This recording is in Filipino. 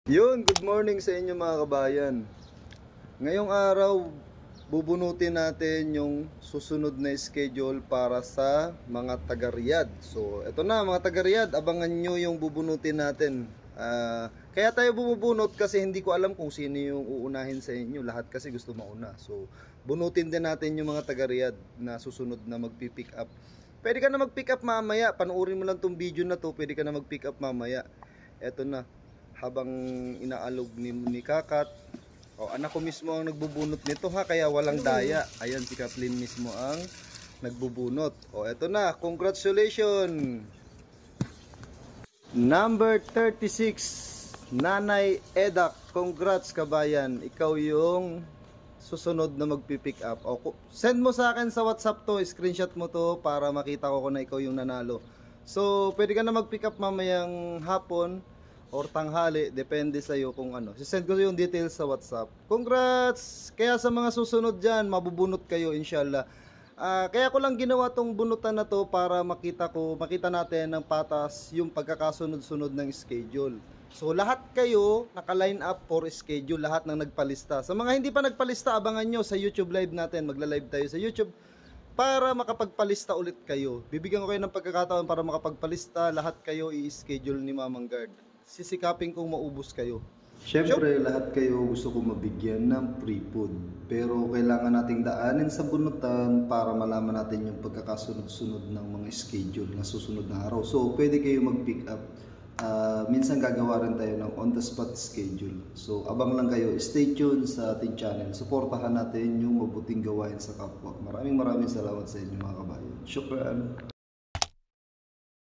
Good morning sa inyo mga kabayan. Ngayong araw, bubunutin natin yung susunod na schedule para sa mga taga-Riyadh. So, eto na mga taga-Riyadh, abangan nyo yung bubunutin natin. Kaya tayo bubunot kasi hindi ko alam kung sino yung uunahin sa inyo. Lahat kasi gusto mauna. So, bunutin din natin yung mga taga-Riyadh na susunod na magpi-pick up. Pwede ka na mag-pick up mamaya. Panoorin mo lang tong video na to. Pwede ka na mag-pick up mamaya. Eto na. Habang inaalog ni Kakat, anak ko mismo ang nagbubunot nito ha, kaya walang daya. Ayan, si Kathleen mismo ang nagbubunot. Eto na, congratulations! Number 36, Nanay Edak. Congrats kabayan, ikaw yung susunod na magpi-pick up. Send mo sa akin sa WhatsApp to, screenshot mo to para makita ko na ikaw yung nanalo. So, pwede ka na mag-pick up mamayang hapon or tanghali, depende sa iyo kung ano. Sisend ko yung details sa WhatsApp. Congrats! Kaya sa mga susunod dyan, mabubunot kayo inshallah. Kaya ko lang ginawa tong bunutan na to para makita natin ng patas yung pagkakasunod-sunod ng schedule. So lahat kayo naka-line up for schedule, lahat ng nagpalista. Sa mga hindi pa nagpalista, abangan nyo sa YouTube live natin. Magla-live tayo sa YouTube para makapagpalista ulit kayo. Bibigyan ko kayo ng pagkakataon para makapagpalista. Lahat kayo i-schedule ni Mamang Guard. Sisikapin kong maubos kayo. Siyempre, lahat kayo gusto ko mabigyan ng free food. Pero kailangan nating daanin sa bunutan para malaman natin yung pagkakasunod-sunod ng mga schedule na susunod na araw. So, pwede kayo mag-pick up. Minsan gagawa rin tayo ng on-the-spot schedule. So, abang lang kayo. Stay tuned sa ating channel. Suportahan natin yung mabuting gawain sa kapwa. Maraming salamat sa inyo mga kabayan. Syukran!